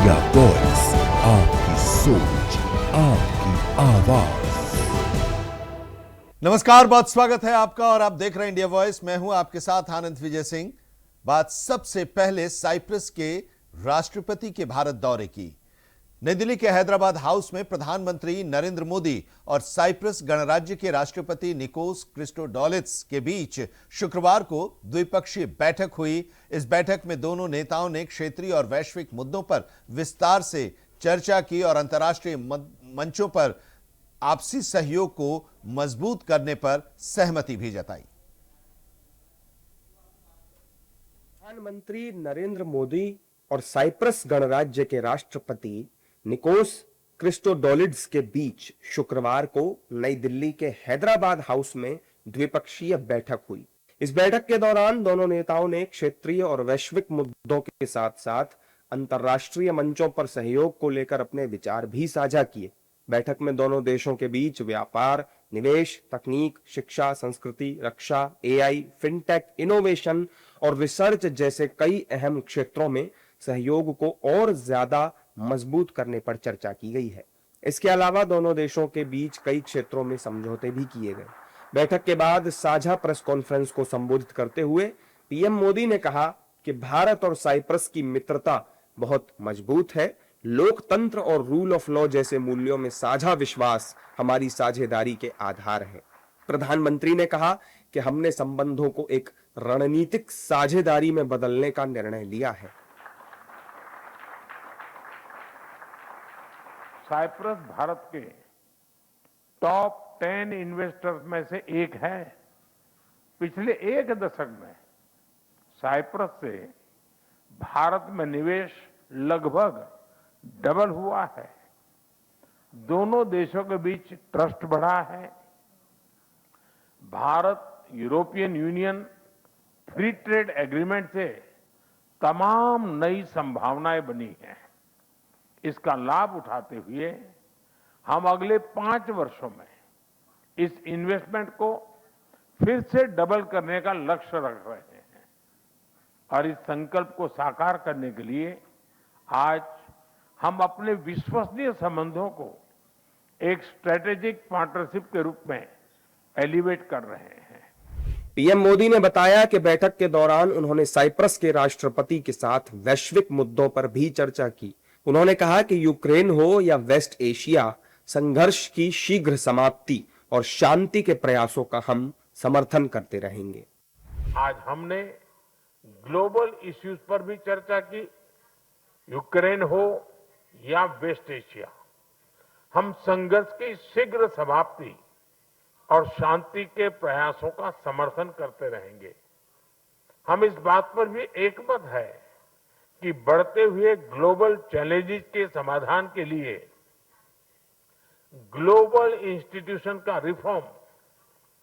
India voice, आपकी सोच, आपकी आवाज। नमस्कार, बहुत स्वागत है आपका और आप देख रहे हैं इंडिया वॉइस। मैं हूं आपके साथ आनंद विजय सिंह। बात सबसे पहले साइप्रस के राष्ट्रपति के भारत दौरे की। नई दिल्ली के हैदराबाद हाउस में प्रधानमंत्री नरेंद्र मोदी और साइप्रस गणराज्य के राष्ट्रपति निकोस क्रिस्टोडोलित्स के बीच शुक्रवार को द्विपक्षीय बैठक हुई। इस बैठक में दोनों नेताओं ने क्षेत्रीय और वैश्विक मुद्दों पर विस्तार से चर्चा की और अंतर्राष्ट्रीय मंचों पर आपसी सहयोग को मजबूत करने पर सहमति भी जताई। प्रधानमंत्री नरेंद्र मोदी और साइप्रस गणराज्य के राष्ट्रपति निकोस क्रिस्टोडोलिड्स के बीच शुक्रवार को नई दिल्ली के हैदराबाद हाउस में द्विपक्षीय बैठक हुई। इस बैठक के दौरान दोनों नेताओं ने क्षेत्रीय और वैश्विक मुद्दों के साथ साथ अंतर्राष्ट्रीय मंचों पर सहयोग को लेकर अपने विचार भी साझा किए। बैठक में दोनों देशों के बीच व्यापार, निवेश, तकनीक, शिक्षा, संस्कृति, रक्षा, एआई, फिनटेक, इनोवेशन और रिसर्च जैसे कई अहम क्षेत्रों में सहयोग को और ज्यादा मजबूत करने पर चर्चा की गई है। इसके अलावा दोनों देशों के बीच कई क्षेत्रों में समझौते भी किए गए। बैठक के बाद साझा प्रेस कॉन्फ्रेंस को संबोधित करते हुए पीएम मोदी ने कहा कि भारत और साइप्रस की मित्रता बहुत मजबूत है। लोकतंत्र और रूल ऑफ लॉ जैसे मूल्यों में साझा विश्वास हमारी साझेदारी के आधार है। प्रधानमंत्री ने कहा कि हमने संबंधों को एक रणनीतिक साझेदारी में बदलने का निर्णय लिया है। साइप्रस भारत के टॉप 10 इन्वेस्टर्स में से एक है। पिछले एक दशक में साइप्रस से भारत में निवेश लगभग डबल हुआ है। दोनों देशों के बीच ट्रस्ट बढ़ा है। Bharat European union free trade agreement से तमाम नई संभावनाएं बनी हैं। इसका लाभ उठाते हुए हम अगले 5 वर्षों में इस इन्वेस्टमेंट को फिर से डबल करने का लक्ष्य रख रहे हैं और इस संकल्प को साकार करने के लिए आज हम अपने विश्वसनीय संबंधों को एक स्ट्रेटेजिक पार्टनरशिप के रूप में एलिवेट कर रहे हैं। पीएम मोदी ने बताया कि बैठक के दौरान उन्होंने साइप्रस के राष्ट्रपति के साथ वैश्विक मुद्दों पर भी चर्चा की। उन्होंने कहा कि यूक्रेन हो या वेस्ट एशिया, संघर्ष की शीघ्र समाप्ति और शांति के प्रयासों का हम समर्थन करते रहेंगे। आज हमने ग्लोबल इश्यूज पर भी चर्चा की। यूक्रेन हो या वेस्ट एशिया, हम संघर्ष की शीघ्र समाप्ति और शांति के प्रयासों का समर्थन करते रहेंगे। हम इस बात पर भी एकमत है कि बढ़ते हुए ग्लोबल चैलेंजेस के समाधान के लिए ग्लोबल इंस्टीट्यूशन का रिफॉर्म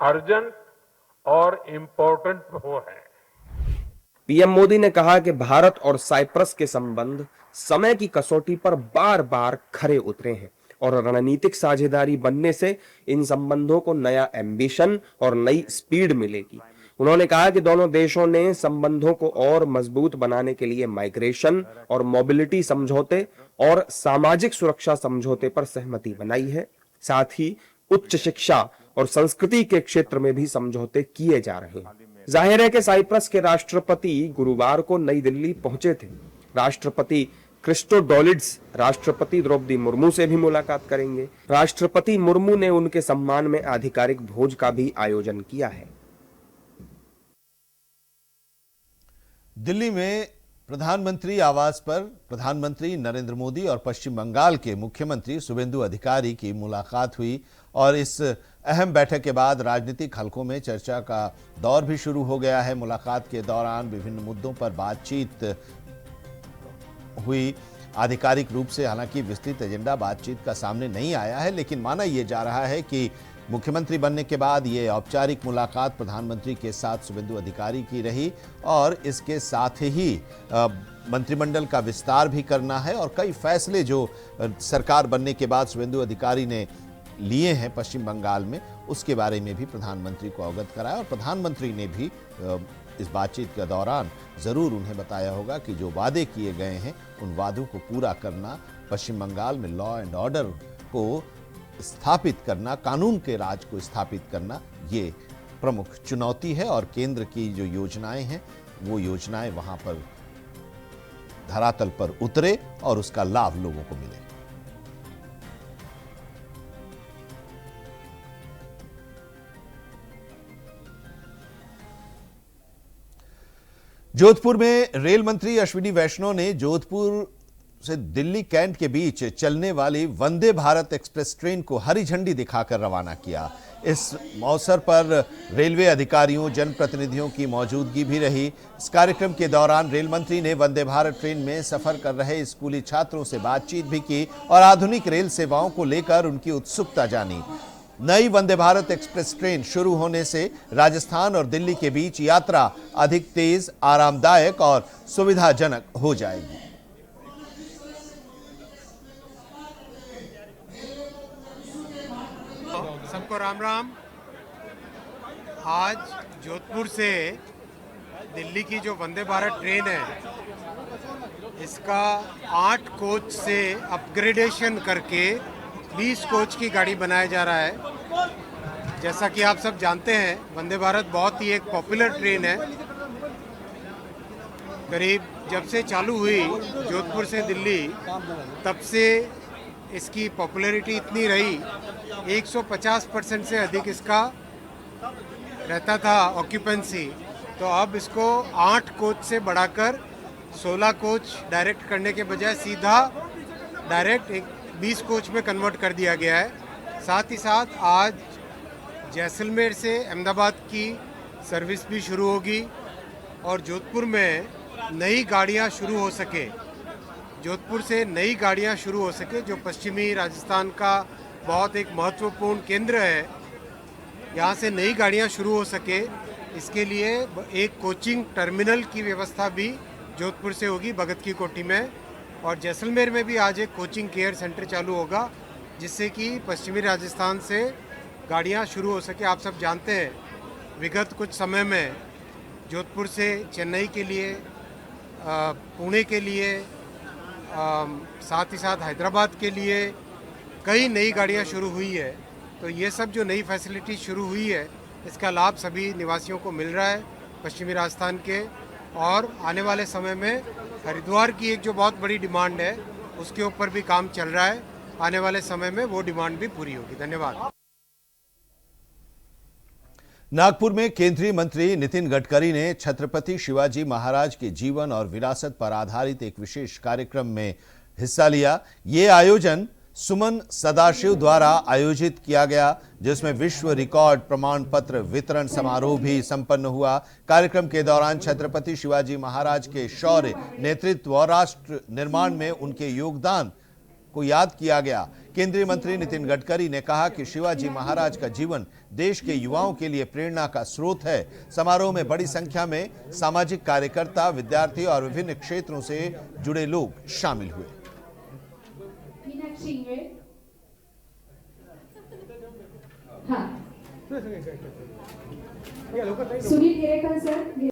अर्जेंट और इम्पोर्टेंट हो है। पीएम मोदी ने कहा कि भारत और साइप्रस के संबंध समय की कसौटी पर बार बार खरे उतरे हैं और रणनीतिक साझेदारी बनने से इन संबंधों को नया एम्बिशन और नई स्पीड मिलेगी। उन्होंने कहा कि दोनों देशों ने संबंधों को और मजबूत बनाने के लिए माइग्रेशन और मोबिलिटी समझौते और सामाजिक सुरक्षा समझौते पर सहमति बनाई है। साथ ही उच्च शिक्षा और संस्कृति के क्षेत्र में भी समझौते किए जा रहे हैं। जाहिर है कि साइप्रस के राष्ट्रपति गुरुवार को नई दिल्ली पहुंचे थे। राष्ट्रपति क्रिस्टोडोलिड्स राष्ट्रपति द्रौपदी मुर्मू से भी मुलाकात करेंगे। राष्ट्रपति मुर्मू ने उनके सम्मान में आधिकारिक भोज का भी आयोजन किया है। दिल्ली में प्रधानमंत्री आवास पर प्रधानमंत्री नरेंद्र मोदी और पश्चिम बंगाल के मुख्यमंत्री शुभेंदु अधिकारी की मुलाकात हुई और इस अहम बैठक के बाद राजनीतिक हलकों में चर्चा का दौर भी शुरू हो गया है। मुलाकात के दौरान विभिन्न मुद्दों पर बातचीत हुई। आधिकारिक रूप से हालांकि विस्तृत एजेंडा बातचीत का सामने नहीं आया है, लेकिन माना यह जा रहा है कि मुख्यमंत्री बनने के बाद ये औपचारिक मुलाकात प्रधानमंत्री के साथ शुभेंदु अधिकारी की रही और इसके साथ ही मंत्रिमंडल का विस्तार भी करना है और कई फैसले जो सरकार बनने के बाद शुभेंदु अधिकारी ने लिए हैं पश्चिम बंगाल में, उसके बारे में भी प्रधानमंत्री को अवगत कराया और प्रधानमंत्री ने भी इस बातचीत के दौरान जरूर उन्हें बताया होगा कि जो वादे किए गए हैं उन वादों को पूरा करना, पश्चिम बंगाल में लॉ एंड ऑर्डर को स्थापित करना, कानून के राज को स्थापित करना, ये प्रमुख चुनौती है और केंद्र की जो योजनाएं हैं वो योजनाएं वहां पर धरातल पर उतरे और उसका लाभ लोगों को मिले। जोधपुर में रेल मंत्री अश्विनी वैष्णव ने जोधपुर से दिल्ली कैंट के बीच चलने वाली वंदे भारत एक्सप्रेस ट्रेन को हरी झंडी दिखाकर रवाना किया। इस अवसर पर रेलवे अधिकारियों, जनप्रतिनिधियों की मौजूदगी भी रही। इस कार्यक्रम के दौरान रेल मंत्री ने वंदे भारत ट्रेन में सफर कर रहे स्कूली छात्रों से बातचीत भी की और आधुनिक रेल सेवाओं को लेकर उनकी उत्सुकता जानी। नई वंदे भारत एक्सप्रेस ट्रेन शुरू होने से राजस्थान और दिल्ली के बीच यात्रा अधिक तेज, आरामदायक और सुविधाजनक हो जाएगी। सबको राम राम। आज जोधपुर से दिल्ली की जो वंदे भारत ट्रेन है, इसका 8 कोच से अपग्रेडेशन करके 20 कोच की गाड़ी बनाया जा रहा है। जैसा कि आप सब जानते हैं, वंदे भारत बहुत ही एक पॉपुलर ट्रेन है। करीब जब से चालू हुई जोधपुर से दिल्ली, तब से इसकी पॉपुलैरिटी इतनी रही, 150% से अधिक इसका रहता था ऑक्यूपेंसी। तो अब इसको 8 कोच से बढ़ाकर 16 कोच डायरेक्ट करने के बजाय सीधा डायरेक्ट 20 कोच में कन्वर्ट कर दिया गया है। साथ ही साथ आज जैसलमेर से अहमदाबाद की सर्विस भी शुरू होगी और जोधपुर में नई गाड़ियां शुरू हो सके, जोधपुर से नई गाड़ियां शुरू हो सके, जो पश्चिमी राजस्थान का बहुत एक महत्वपूर्ण केंद्र है, यहाँ से नई गाड़ियां शुरू हो सके, इसके लिए एक कोचिंग टर्मिनल की व्यवस्था भी जोधपुर से होगी भगत की कोठी में। और जैसलमेर में भी आज एक कोचिंग केयर सेंटर चालू होगा, जिससे कि पश्चिमी राजस्थान से गाड़ियां शुरू हो सके। आप सब जानते हैं, विगत कुछ समय में जोधपुर से चेन्नई के लिए, पुणे के लिए, साथ ही साथ हैदराबाद के लिए कई नई गाड़ियां शुरू हुई है। तो ये सब जो नई फैसिलिटी शुरू हुई है, इसका लाभ सभी निवासियों को मिल रहा है पश्चिमी राजस्थान के। और आने वाले समय में हरिद्वार की एक जो बहुत बड़ी डिमांड है, उसके ऊपर भी काम चल रहा है। आने वाले समय में वो डिमांड भी पूरी होगी। धन्यवाद। नागपुर में केंद्रीय मंत्री नितिन गडकरी ने छत्रपति शिवाजी महाराज के जीवन और विरासत पर आधारित एक विशेष कार्यक्रम में हिस्सा लिया। ये आयोजन सुमन सदाशिव द्वारा आयोजित किया गया, जिसमें विश्व रिकॉर्ड प्रमाण पत्र वितरण समारोह भी संपन्न हुआ। कार्यक्रम के दौरान छत्रपति शिवाजी महाराज के शौर्य, नेतृत्व और राष्ट्र निर्माण में उनके योगदान को याद किया गया। केंद्रीय मंत्री नितिन गडकरी ने कहा कि शिवाजी महाराज का जीवन देश के युवाओं के लिए प्रेरणा का स्रोत है। समारोह में बड़ी संख्या में सामाजिक कार्यकर्ता, विद्यार्थी और विभिन्न क्षेत्रों से जुड़े लोग शामिल हुए। सुनील केरेकर सर,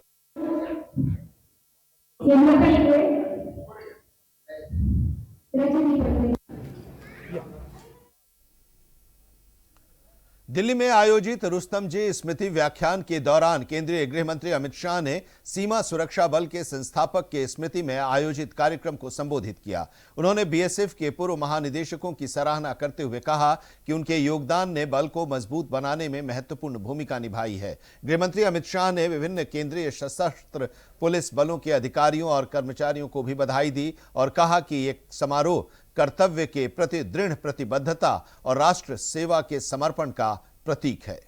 दिल्ली में आयोजित रुस्तम जी स्मृति व्याख्यान के दौरान केंद्रीय गृह मंत्री अमित शाह ने सीमा सुरक्षा बल के संस्थापक के स्मृति में आयोजित कार्यक्रम को संबोधित किया। उन्होंने बीएसएफ के पूर्व महानिदेशकों की सराहना करते हुए कहा कि उनके योगदान ने बल को मजबूत बनाने में महत्वपूर्ण भूमिका निभाई है। गृह मंत्री अमित शाह ने विभिन्न केंद्रीय सशस्त्र पुलिस बलों के अधिकारियों और कर्मचारियों को भी बधाई दी और कहा कि एक समारोह कर्तव्य के प्रति दृढ़ प्रतिबद्धता और राष्ट्र सेवा के समर्पण का प्रतीक है।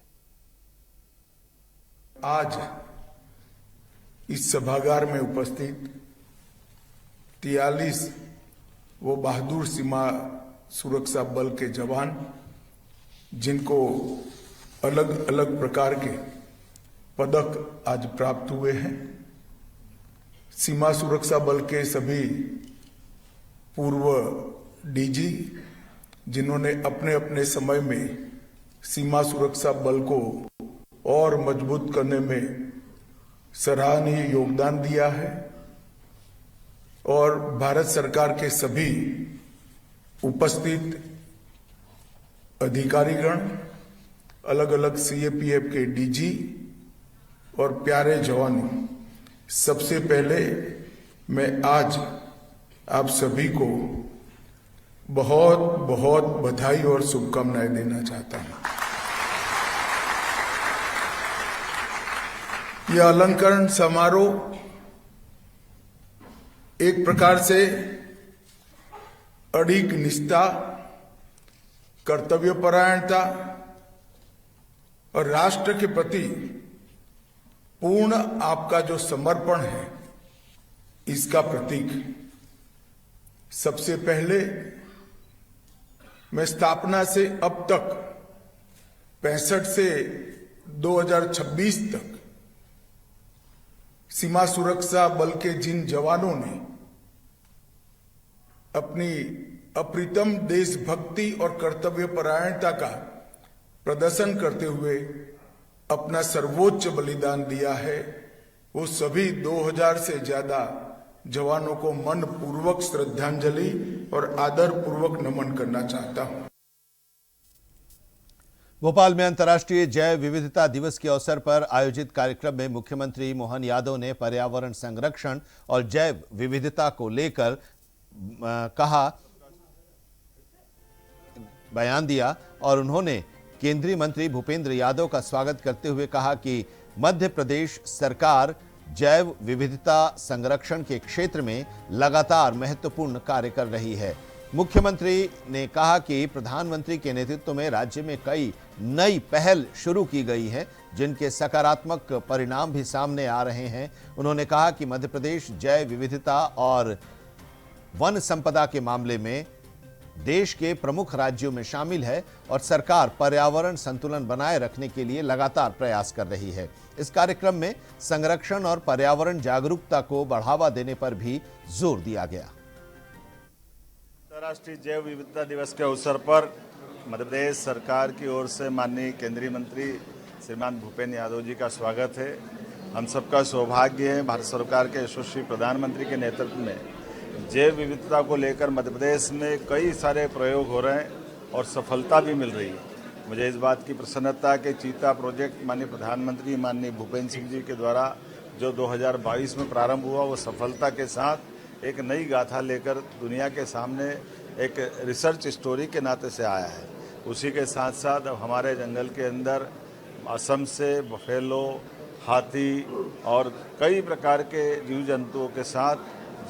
आज इस सभागार में उपस्थित 43 वो बहादुर सीमा सुरक्षा बल के जवान, जिनको अलग अलग प्रकार के पदक आज प्राप्त हुए हैं, सीमा सुरक्षा बल के सभी पूर्व डीजी, जिन्होंने अपने अपने समय में सीमा सुरक्षा बल को और मजबूत करने में सराहनीय योगदान दिया है और भारत सरकार के सभी उपस्थित अधिकारीगण, अलग अलग सीएपीएफ के डीजी और प्यारे जवानों, सबसे पहले मैं आज आप सभी को बहुत बहुत बधाई और शुभकामनाएं देना चाहता हूं। यह अलंकरण समारोह एक प्रकार से अडिग निष्ठा, कर्तव्यपरायणता और राष्ट्र के प्रति पूर्ण आपका जो समर्पण है, इसका प्रतीक है। सबसे पहले मैं स्थापना से अब तक 65 से 2026 तक सीमा सुरक्षा बल के जिन जवानों ने अपनी अप्रतिम देशभक्ति और कर्तव्यपरायणता का प्रदर्शन करते हुए अपना सर्वोच्च बलिदान दिया है, वो सभी 2000 से ज्यादा जवानों को मन पूर्वक श्रद्धांजलि और आदर पूर्वक नमन करना चाहता हूं। भोपाल में अंतर्राष्ट्रीय जैव विविधता दिवस के अवसर पर आयोजित कार्यक्रम में मुख्यमंत्री मोहन यादव ने पर्यावरण संरक्षण और जैव विविधता को लेकर बयान दिया और उन्होंने केंद्रीय मंत्री भूपेंद्र यादव का स्वागत करते हुए कहा कि मध्य प्रदेश सरकार जैव विविधता संरक्षण के क्षेत्र में लगातार महत्वपूर्ण कार्य कर रही है। मुख्यमंत्री ने कहा कि प्रधानमंत्री के नेतृत्व में राज्य में कई नई पहल शुरू की गई है, जिनके सकारात्मक परिणाम भी सामने आ रहे हैं। उन्होंने कहा कि मध्य प्रदेश जैव विविधता और वन संपदा के मामले में देश के प्रमुख राज्यों में शामिल है और सरकार पर्यावरण संतुलन बनाए रखने के लिए लगातार प्रयास कर रही है। इस कार्यक्रम में संरक्षण और पर्यावरण जागरूकता को बढ़ावा देने पर भी जोर दिया गया। अंतर्राष्ट्रीय जैव विविधता दिवस के अवसर पर मध्य प्रदेश सरकार की ओर से माननीय केंद्रीय मंत्री श्रीमान भूपेंद्र यादव जी का स्वागत है। हम सबका सौभाग्य है, भारत सरकार के यशस्वी प्रधानमंत्री के नेतृत्व में जैव विविधता को लेकर मध्य प्रदेश में कई सारे प्रयोग हो रहे हैं और सफलता भी मिल रही है। मुझे इस बात की प्रसन्नता कि चीता प्रोजेक्ट माननीय प्रधानमंत्री माननीय भूपेंद्र सिंह जी के द्वारा जो 2022 में प्रारंभ हुआ, वो सफलता के साथ एक नई गाथा लेकर दुनिया के सामने एक रिसर्च स्टोरी के नाते से आया है। उसी के साथ साथ अब हमारे जंगल के अंदर असम से बफेलो, हाथी और कई प्रकार के जीव जंतुओं के साथ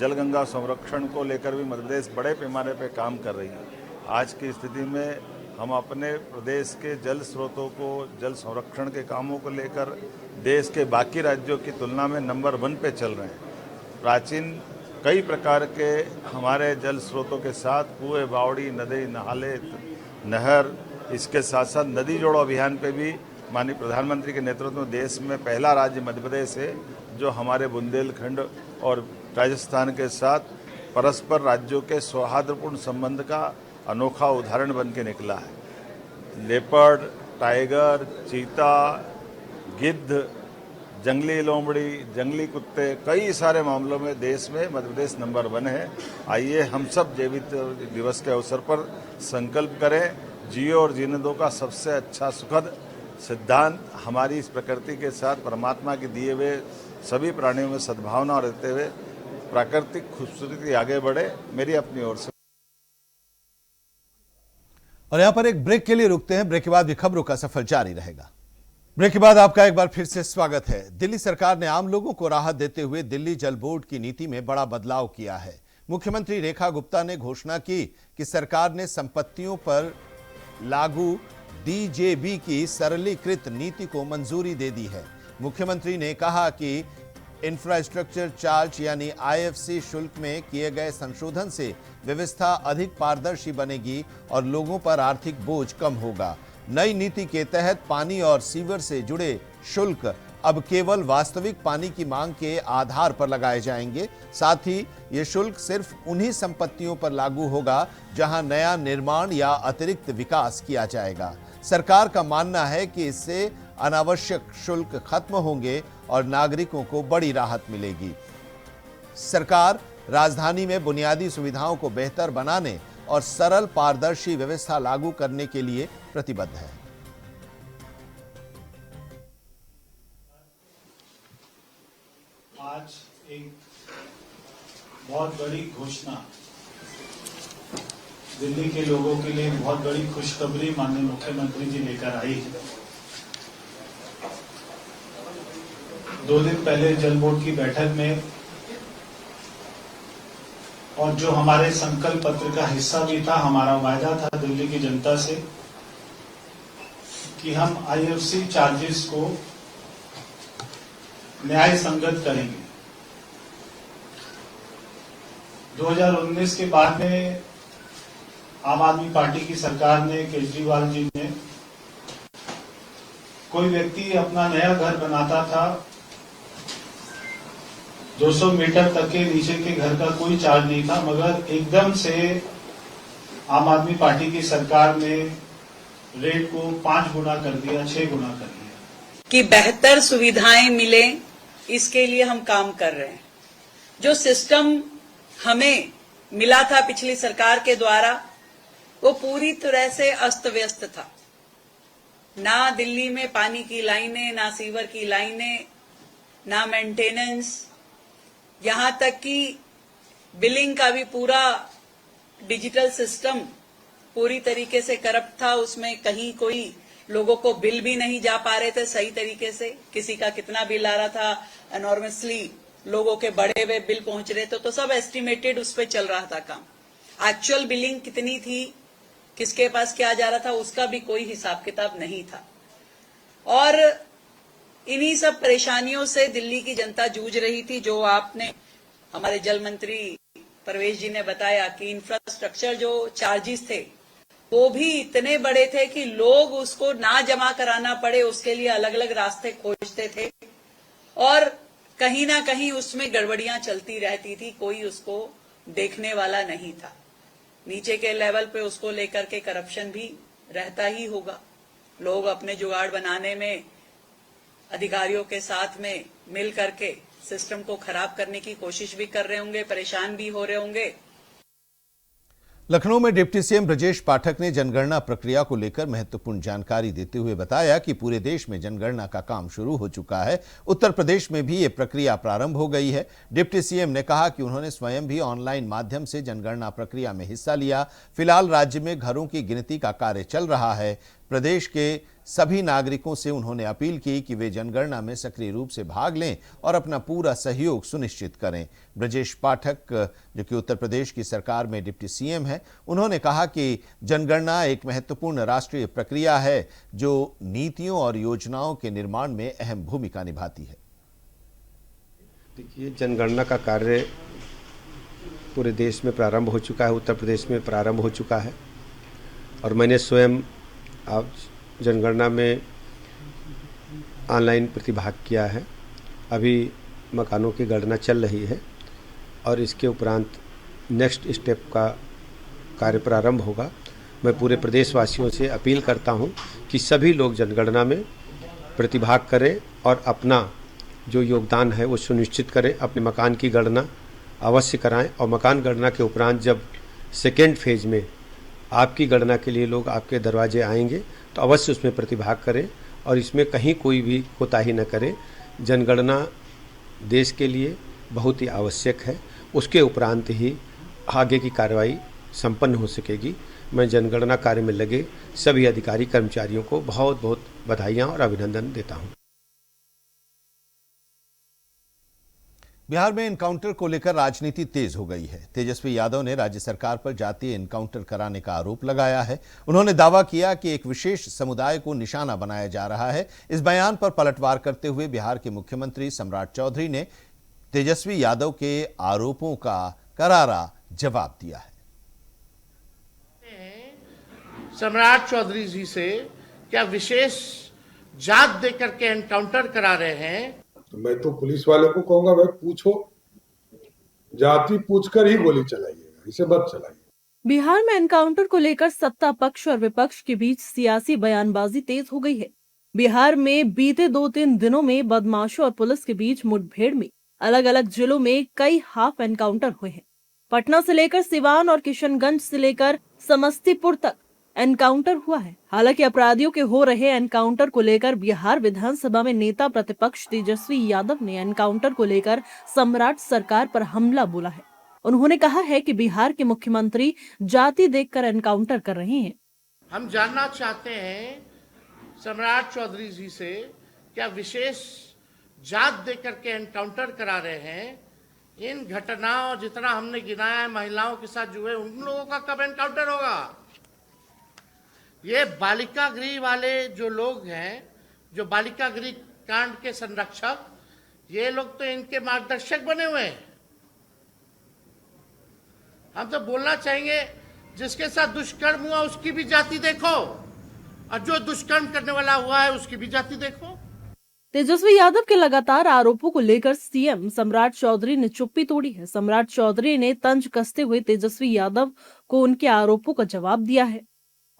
जलगंगा संरक्षण को लेकर भी मध्य प्रदेश बड़े पैमाने पर काम कर रही है। आज की स्थिति में हम अपने प्रदेश के जल स्रोतों को, जल संरक्षण के कामों को लेकर देश के बाकी राज्यों की तुलना में नंबर 1 पे चल रहे हैं। प्राचीन कई प्रकार के हमारे जल स्रोतों के साथ कुएं, बावड़ी, नदी, नाले, नहर, इसके साथ साथ नदी जोड़ो अभियान पे भी माननीय प्रधानमंत्री के नेतृत्व में देश में पहला राज्य मध्य प्रदेश है जो हमारे बुंदेलखंड और राजस्थान के साथ परस्पर राज्यों के सौहार्दपूर्ण संबंध का अनोखा उदाहरण बन के निकला है। लेपर्ड, टाइगर, चीता, गिद्ध, जंगली लोमड़ी, जंगली कुत्ते, कई सारे मामलों में देश में मध्य प्रदेश नंबर 1 है। आइए हम सब जैव विविधता दिवस के अवसर पर संकल्प करें, जियो और जीने दो का सबसे अच्छा सुखद सिद्धांत हमारी इस प्रकृति के साथ परमात्मा के दिए हुए सभी प्राणियों में सद्भावना रहते हुए प्राकृतिक खूबसूरती आगे बढ़े, मेरी अपनी ओर से। और यहां पर एक ब्रेक के लिए रुकते हैं। ब्रेक के बाद भी खबरों का सफर जारी रहेगा। ब्रेक के बाद आपका एक बार फिर से स्वागत है। दिल्ली सरकार ने आम लोगों को राहत देते हुए दिल्ली जल बोर्ड की नीति में बड़ा बदलाव किया है। मुख्यमंत्री रेखा गुप्ता ने घोषणा की कि सरकार ने संपत्तियों पर लागू डीजेबी की सरलीकृत नीति को मंजूरी दे दी है। मुख्यमंत्री ने कहा कि इंफ्रास्ट्रक्चर चार्ज यानी आईएफसी शुल्क में किए गए संशोधन से व्यवस्था अधिक पारदर्शी बनेगी और लोगों पर आर्थिक बोझ कम होगा। नई नीति के तहत पानी और सीवर से जुड़े शुल्क अब केवल वास्तविक पानी की मांग के आधार पर लगाए जाएंगे। साथ ही ये शुल्क सिर्फ उन्हीं संपत्तियों पर लागू होगा जहां नया निर्माण या अतिरिक्त विकास किया जाएगा। सरकार का मानना है कि इससे अनावश्यक शुल्क खत्म होंगे और नागरिकों को बड़ी राहत मिलेगी। सरकार राजधानी में बुनियादी सुविधाओं को बेहतर बनाने और सरल पारदर्शी व्यवस्था लागू करने के लिए प्रतिबद्ध है। आज एक बहुत बड़ी घोषणा दिल्ली के लोगों के लिए बहुत बड़ी खुशखबरी माननीय मुख्यमंत्री जी लेकर आई है। 2 दिन पहले जल बोर्ड की बैठक में और जो हमारे संकल्प पत्र का हिस्सा भी था, हमारा वायदा था दिल्ली की जनता से कि हम आईएफसी चार्जेस को न्याय संगत करेंगे। 2019 के बाद में आम आदमी पार्टी की सरकार ने, केजरीवाल जी ने, कोई व्यक्ति अपना नया घर बनाता था 200 मीटर तक के नीचे के घर का कोई चार्ज नहीं था, मगर एकदम से आम आदमी पार्टी की सरकार ने रेट को 5 गुना कर दिया, 6 गुना कर दिया। कि बेहतर सुविधाएं मिले, इसके लिए हम काम कर रहे हैं। जो सिस्टम हमें मिला था पिछली सरकार के द्वारा, वो पूरी तरह से अस्त व्यस्त था। ना दिल्ली में पानी की लाइनें, ना सीवर की लाइनें, ना मेंटेनेंस, यहां तक कि बिलिंग का भी पूरा डिजिटल सिस्टम पूरी तरीके से करप्ट था। उसमें कहीं कोई लोगों को बिल भी नहीं जा पा रहे थे सही तरीके से। किसी का कितना बिल आ रहा था, एनॉर्मसली लोगों के बड़े हुए बिल पहुंच रहे थे, तो सब एस्टिमेटेड उस पर चल रहा था काम। एक्चुअल बिलिंग कितनी थी, किसके पास क्या जा रहा था, उसका भी कोई हिसाब किताब नहीं था। और इन्हीं सब परेशानियों से दिल्ली की जनता जूझ रही थी। जो आपने, हमारे जल मंत्री परवेश जी ने बताया कि इंफ्रास्ट्रक्चर जो चार्जेस थे वो भी इतने बड़े थे कि लोग उसको ना जमा कराना पड़े, उसके लिए अलग अलग रास्ते खोजते थे और कहीं ना कहीं उसमें गड़बड़ियां चलती रहती थी, कोई उसको देखने वाला नहीं था। नीचे के लेवल पे उसको लेकर के करप्शन भी रहता ही होगा। लोग अपने जुगाड़ बनाने में अधिकारियों के साथ में मिल करके सिस्टम को खराब करने की कोशिश भी कर रहे होंगे, परेशान भी हो रहे होंगे। लखनऊ में डिप्टी सीएम ब्रजेश पाठक ने जनगणना प्रक्रिया को लेकर महत्वपूर्ण जानकारी देते हुए बताया कि पूरे देश में जनगणना का काम शुरू हो चुका है। उत्तर प्रदेश में भी ये प्रक्रिया प्रारंभ हो गई है। डिप्टी सीएम ने कहा कि उन्होंने स्वयं भी ऑनलाइन माध्यम से जनगणना प्रक्रिया में हिस्सा लिया। फिलहाल राज्य में घरों की गिनती का कार्य चल रहा है। प्रदेश के सभी नागरिकों से उन्होंने अपील की कि वे जनगणना में सक्रिय रूप से भाग लें और अपना पूरा सहयोग सुनिश्चित करें। ब्रजेश पाठक, जो कि उत्तर प्रदेश की सरकार में डिप्टी सीएम हैं, उन्होंने कहा कि जनगणना एक महत्वपूर्ण राष्ट्रीय प्रक्रिया है जो नीतियों और योजनाओं के निर्माण में अहम भूमिका निभाती है। देखिए, जनगणना का कार्य पूरे देश में प्रारंभ हो चुका है, उत्तर प्रदेश में प्रारंभ हो चुका है और मैंने स्वयं आज जनगणना में ऑनलाइन प्रतिभाग किया है। अभी मकानों की गणना चल रही है और इसके उपरांत नेक्स्ट स्टेप का कार्य प्रारंभ होगा। मैं पूरे प्रदेशवासियों से अपील करता हूं कि सभी लोग जनगणना में प्रतिभाग करें और अपना जो योगदान है वो सुनिश्चित करें। अपने मकान की गणना अवश्य कराएं और मकान गणना के उपरांत जब सेकेंड फेज में आपकी गणना के लिए लोग आपके दरवाजे आएंगे तो अवश्य उसमें प्रतिभाग करें और इसमें कहीं कोई भी कोताही न करें। जनगणना देश के लिए बहुत ही आवश्यक है, उसके उपरांत ही आगे की कार्रवाई संपन्न हो सकेगी। मैं जनगणना कार्य में लगे सभी अधिकारी कर्मचारियों को बहुत बहुत बधाइयाँ और अभिनंदन देता हूँ। बिहार में एनकाउंटर को लेकर राजनीति तेज हो गई है। तेजस्वी यादव ने राज्य सरकार पर जातीय एनकाउंटर कराने का आरोप लगाया है। उन्होंने दावा किया कि एक विशेष समुदाय को निशाना बनाया जा रहा है। इस बयान पर पलटवार करते हुए बिहार के मुख्यमंत्री सम्राट चौधरी ने तेजस्वी यादव के आरोपों का करारा जवाब दिया है। सम्राट चौधरी जी से क्या विशेष जात देकर के एनकाउंटर करा रहे हैं? तो मैं तो पुलिस वाले को कहूंगा, भाई पूछो, जाति पूछकर ही गोली चलाइएगा, इसे मत चलाइए। बिहार में एनकाउंटर को लेकर सत्ता पक्ष और विपक्ष के बीच सियासी बयानबाजी तेज हो गई है। बिहार में बीते 2-3 दिनों में बदमाशों और पुलिस के बीच मुठभेड़ में अलग अलग जिलों में कई हाफ एनकाउंटर हुए हैं। पटना से लेकर सिवान और किशनगंज से लेकर समस्तीपुर तक एनकाउंटर हुआ है। हालांकि अपराधियों के हो रहे एनकाउंटर को लेकर बिहार विधानसभा में नेता प्रतिपक्ष तेजस्वी यादव ने एनकाउंटर को लेकर सम्राट सरकार पर हमला बोला है। उन्होंने कहा है कि बिहार के मुख्यमंत्री जाति देखकर एनकाउंटर कर रहे हैं। हम जानना चाहते हैं सम्राट चौधरी जी से, क्या विशेष जात देकर के एनकाउंटर करा रहे हैं? इन घटनाओं जितना हमने गिनाया है महिलाओं के साथ जुए, उन लोगों का कब एनकाउंटर होगा? ये बालिका गृह वाले जो लोग हैं, जो बालिका गृह कांड के संरक्षक, ये लोग तो इनके मार्गदर्शक बने हुए हैं। हम तो बोलना चाहेंगे जिसके साथ दुष्कर्म हुआ उसकी भी जाति देखो, और जो दुष्कर्म करने वाला हुआ है उसकी भी जाति देखो। तेजस्वी यादव के लगातार आरोपों को लेकर सीएम सम्राट चौधरी ने चुप्पी तोड़ी है। सम्राट चौधरी ने तंज कसते हुए तेजस्वी यादव को उनके आरोपों का जवाब दिया है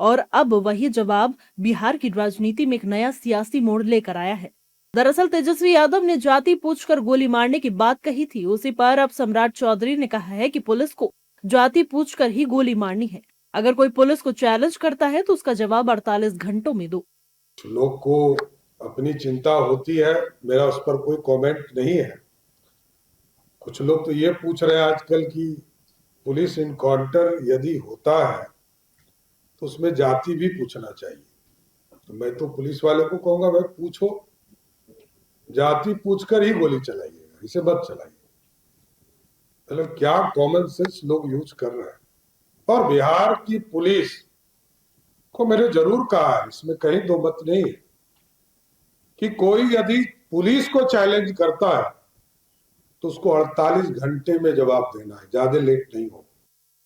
और अब वही जवाब बिहार की राजनीति में एक नया सियासी मोड़ लेकर आया है। दरअसल तेजस्वी यादव ने जाति पूछकर गोली मारने की बात कही थी, उसी पर अब सम्राट चौधरी ने कहा है कि पुलिस को जाति पूछकर ही गोली मारनी है। अगर कोई पुलिस को चैलेंज करता है तो उसका जवाब 48 घंटों में दो। लोग को अपनी चिंता होती है, मेरा उस पर कोई कमेंट नहीं है। कुछ लोग तो ये पूछ रहे हैं आजकल कि पुलिस इनकाउंटर यदि होता है तो उसमें जाति भी पूछना चाहिए। तो मैं तो पुलिस वाले को कहूंगा, भाई पूछो, जाति पूछकर ही गोली चलाइएगा, इसे मत चलाइए। मतलब क्या कॉमन सेंस लोग यूज कर रहे हैं। और बिहार की पुलिस को मैंने जरूर कहा है, इसमें कहीं दो मत नहीं है, कि कोई यदि पुलिस को चैलेंज करता है तो उसको 48 घंटे में जवाब देना है, ज्यादा लेट नहीं हो।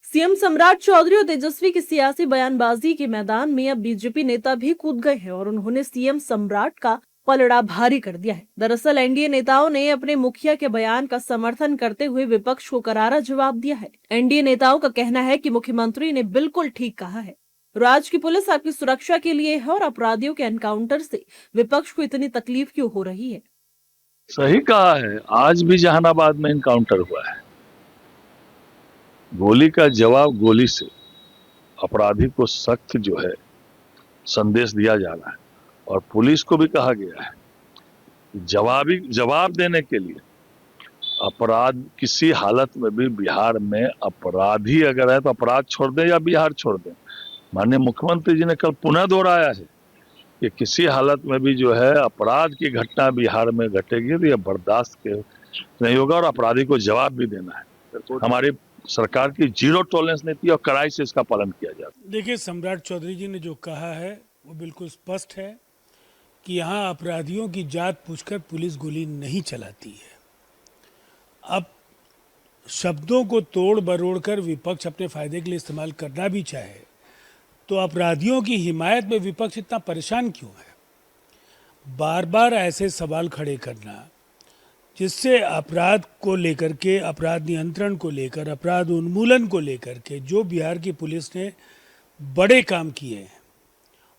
सीएम सम्राट चौधरी और तेजस्वी की सियासी बयानबाजी के मैदान में अब बीजेपी नेता भी कूद गए हैं और उन्होंने सीएम सम्राट का पलड़ा भारी कर दिया है। दरअसल एनडीए नेताओं ने अपने मुखिया के बयान का समर्थन करते हुए विपक्ष को करारा जवाब दिया है। एनडीए नेताओं का कहना है कि मुख्यमंत्री ने बिल्कुल ठीक कहा है, राज्य की पुलिस आपकी सुरक्षा के लिए है और अपराधियों के एनकाउंटर से विपक्ष को इतनी तकलीफ क्यों हो रही है? सही कहा है। आज भी जहानाबाद में एनकाउंटर हुआ है। गोली का जवाब गोली से अपराधी को सख्त जो है संदेश दिया जा रहा है और पुलिस को भी कहा गया है जवाब देने के लिए। अपराध किसी हालत में भी बिहार में अपराधी अगर है तो अपराध छोड़ दें या बिहार छोड़ दें। माननीय मुख्यमंत्री जी ने कल पुनः दोहराया है कि किसी हालत में भी जो है अपराध की घटना बिहार में घटेगी तो यह बर्दाश्त के नहीं होगा और अपराधी को जवाब भी देना है। हमारी सरकार की जीरो टॉलरेंस नीति और कड़ाई से इसका पालन किया जाता है। देखिए, सम्राट चौधरी जी ने जो कहा है वो बिल्कुल स्पष्ट है कि यहाँ अपराधियों की जात पूछकर पुलिस गोली नहीं चलाती है। अब शब्दों को तोड़ बरोड़ कर विपक्ष अपने फायदे के लिए इस्तेमाल करना भी चाहे तो अपराधियों की हिमायत में विपक्ष इतना परेशान क्यों है? बार बार ऐसे सवाल खड़े करना जिससे अपराध को लेकर के, अपराध नियंत्रण को लेकर, अपराध उन्मूलन को लेकर के जो बिहार की पुलिस ने बड़े काम किए हैं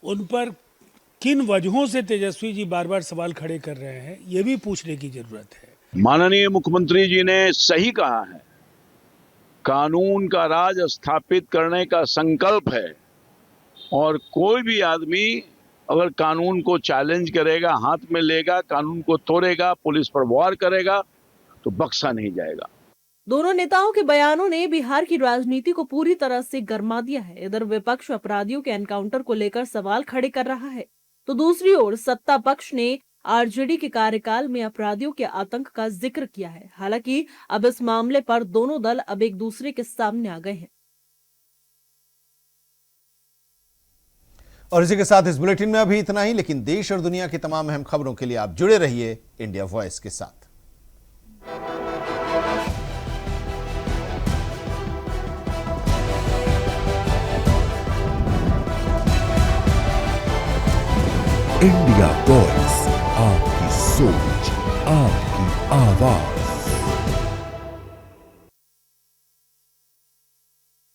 उन पर किन वजहों से तेजस्वी जी बार बार सवाल खड़े कर रहे हैं, ये भी पूछने की जरूरत है। माननीय मुख्यमंत्री जी ने सही कहा है, कानून का राज स्थापित करने का संकल्प है और कोई भी आदमी अगर कानून को चैलेंज करेगा, हाथ में लेगा, कानून को तोड़ेगा, पुलिस पर वार करेगा तो बख्शा नहीं जाएगा। दोनों नेताओं के बयानों ने बिहार की राजनीति को पूरी तरह से गरमा दिया है। इधर विपक्ष अपराधियों के एनकाउंटर को लेकर सवाल खड़े कर रहा है तो दूसरी ओर सत्ता पक्ष ने आरजेडी के कार्यकाल में अपराधियों के आतंक का जिक्र किया है। हालांकि अब इस मामले पर दोनों दल अब एक दूसरे के सामने आ गए हैं। और इसी के साथ इस बुलेटिन में अभी इतना ही, लेकिन देश और दुनिया की तमाम अहम खबरों के लिए आप जुड़े रहिए इंडिया वॉइस के साथ। इंडिया वॉइस, आपकी सोच, आपकी आवाज।